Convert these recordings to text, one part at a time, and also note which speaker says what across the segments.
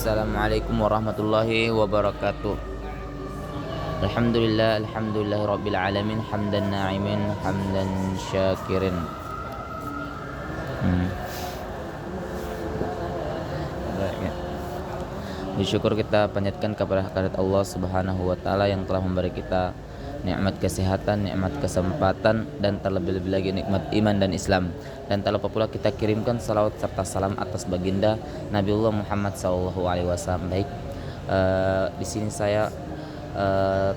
Speaker 1: Assalamualaikum warahmatullahi wabarakatuh. Alhamdulillah alamin hamdan na'imin hamdan syakirin. Baik, ya. Bersyukur kita panjatkan kepada hadirat Allah Subhanahu wa taala yang telah memberi kita nikmat kesehatan, nikmat kesempatan, dan terlebih-lebih lagi nikmat iman dan Islam. Dan tak lupa pula kita kirimkan salawat serta salam atas baginda Nabiullah Muhammad SAW. Baik, di sini saya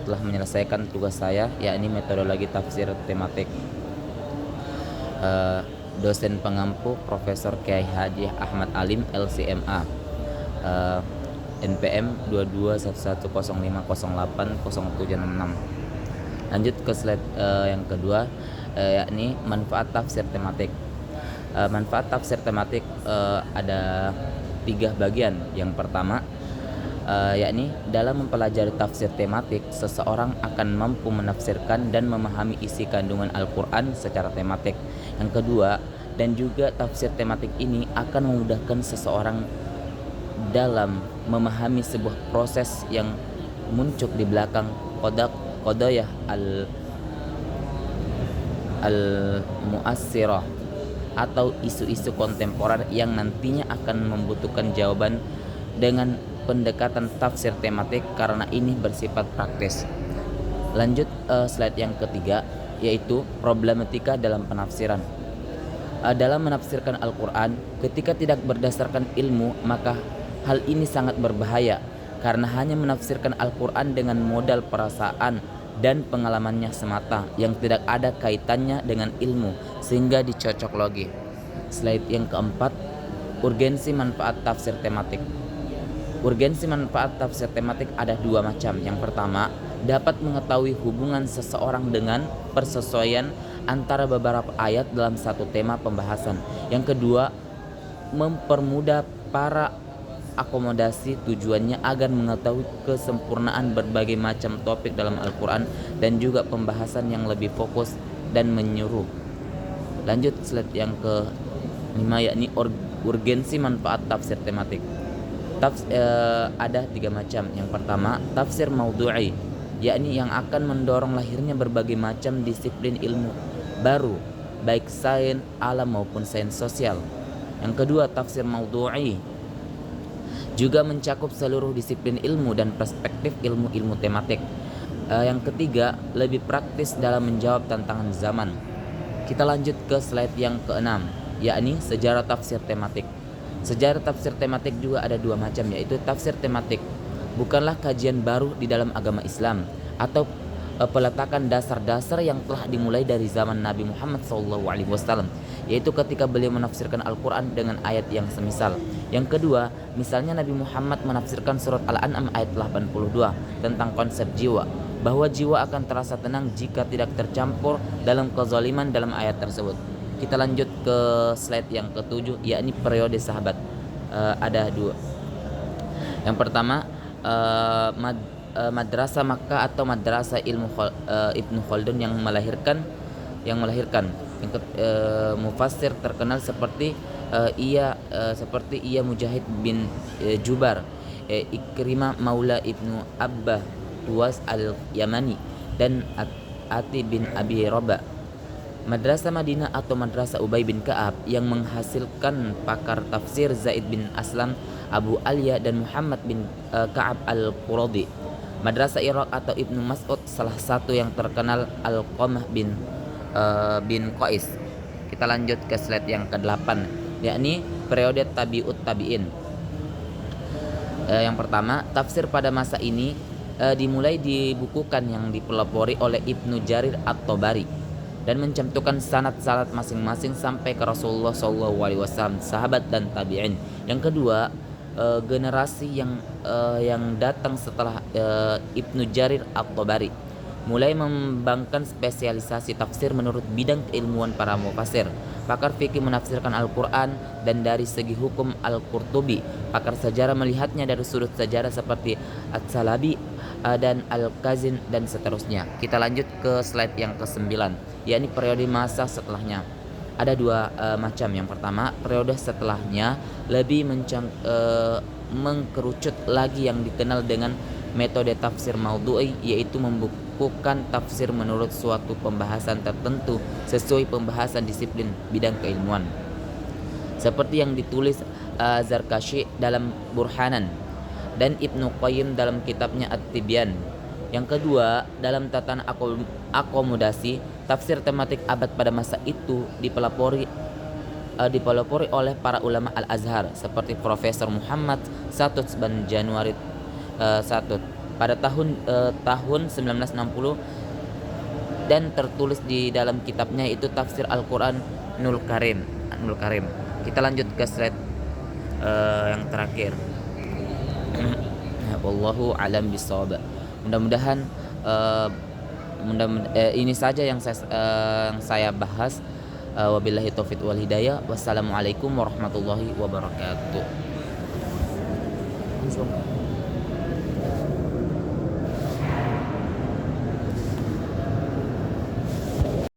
Speaker 1: telah menyelesaikan tugas saya, yakni metodologi tafsir tematik. Dosen pengampu Profesor Kiai Haji Ahmad Alim LCMA, NPM 221105080766. Lanjut ke slide yang kedua, yakni manfaat tafsir tematik. Manfaat tafsir tematik ada 3 bagian. Yang pertama, yakni dalam mempelajari tafsir tematik, seseorang akan mampu menafsirkan dan memahami isi kandungan Al-Quran secara tematik. Yang kedua, dan juga tafsir tematik ini akan memudahkan seseorang dalam memahami sebuah proses yang muncul di belakang qadayah al-mu'assirah atau isu-isu kontemporer yang nantinya akan membutuhkan jawaban dengan pendekatan tafsir tematik karena ini bersifat praktis. Lanjut slide yang ketiga, yaitu problematika dalam penafsiran. Dalam menafsirkan Al-Quran, ketika tidak berdasarkan ilmu, maka hal ini sangat berbahaya karena hanya menafsirkan Al-Quran dengan modal perasaan dan pengalamannya semata yang tidak ada kaitannya dengan ilmu sehingga dicocok logi. Slide yang keempat, urgensi manfaat tafsir tematik. Urgensi manfaat tafsir tematik ada 2 macam. Yang pertama, dapat mengetahui hubungan seseorang dengan persesuaian antara beberapa ayat dalam satu tema pembahasan. Yang kedua, mempermudah para akomodasi tujuannya agar mengetahui kesempurnaan berbagai macam topik dalam Al-Quran dan juga pembahasan yang lebih fokus dan menyuruh. Lanjut slide yang ke-5, yakni urgensi manfaat tafsir tematik. Ada 3 macam. Yang pertama, tafsir maudhu'i, yakni yang akan mendorong lahirnya berbagai macam disiplin ilmu baru, baik sains alam maupun sains sosial. Yang kedua, tafsir maudhu'i juga mencakup seluruh disiplin ilmu dan perspektif ilmu-ilmu tematik. Yang ketiga, lebih praktis dalam menjawab tantangan zaman. Kita lanjut ke slide yang ke-6, yakni sejarah tafsir tematik. Sejarah tafsir tematik juga ada 2 macam, yaitu tafsir tematik bukanlah kajian baru di dalam agama Islam atau peletakan dasar-dasar yang telah dimulai dari zaman Nabi Muhammad SAW, yaitu ketika beliau menafsirkan Al-Quran dengan ayat yang semisal. Yang kedua, misalnya Nabi Muhammad menafsirkan surat Al-An'am ayat 82 tentang konsep jiwa, bahwa jiwa akan terasa tenang jika tidak tercampur dalam kezaliman dalam ayat tersebut. Kita lanjut ke slide yang ke-7, yakni periode sahabat. Ada 2. Yang pertama, Madrasah Makkah atau Madrasah ilmu Ibnu Khaldun yang melahirkan mufassir terkenal seperti ia Mujahid bin Jubar, Ikrimah Maula Ibnu Abbah Tuwas al-Yamani, dan Ati bin Abi Rabah. Madrasah Madinah atau Madrasah Ubay bin Ka'ab yang menghasilkan pakar tafsir Zaid bin Aslam, Abu Alya, dan Muhammad bin Ka'ab al-Quradi. Madrasah Irak atau Ibnu Mas'ud, salah satu yang terkenal, Al-Qamah bin Qais. Kita lanjut ke slide yang ke-8, yakni periode tabi'ut tabi'in. Yang pertama, tafsir pada masa ini dimulai dibukukan yang dipelopori oleh Ibnu Jarir at-Tabari dan mencantumkan sanad-sanad masing-masing sampai ke Rasulullah SAW, sahabat dan tabi'in. Yang kedua, generasi yang datang setelah Ibnu Jarir at-Tabari mulai mengembangkan spesialisasi tafsir menurut bidang keilmuan para mufassir. Pakar fikih menafsirkan Al-Quran, dan dari segi hukum Al-Qurtubi. Pakar sejarah melihatnya dari sudut sejarah seperti At-Salabi dan Al-Kazin dan seterusnya. Kita lanjut ke slide yang ke-9, yakni periode masa setelahnya. Ada dua macam. Yang pertama, periode setelahnya lebih mengkerucut lagi yang dikenal dengan metode tafsir maudhu'i, yaitu membukukan tafsir menurut suatu pembahasan tertentu sesuai pembahasan disiplin bidang keilmuan. Seperti yang ditulis Zarkashi dalam Burhanan dan Ibnu Qayyim dalam kitabnya At-Tibyan. Yang kedua, dalam tatanan akomodasi, tafsir tematik abad pada masa itu dipelopori oleh para ulama Al-Azhar seperti Profesor Muhammad Satut bin Januari Satut pada tahun 1960, dan tertulis di dalam kitabnya itu Tafsir Al-Quran Nul Karim. Kita lanjut ke slide yang terakhir. Wallahu alam bisawab. Mudah-mudahan ini saja yang saya bahas. Wabillahi taufiq wal hidayah. Wassalamualaikum warahmatullahi wabarakatuh.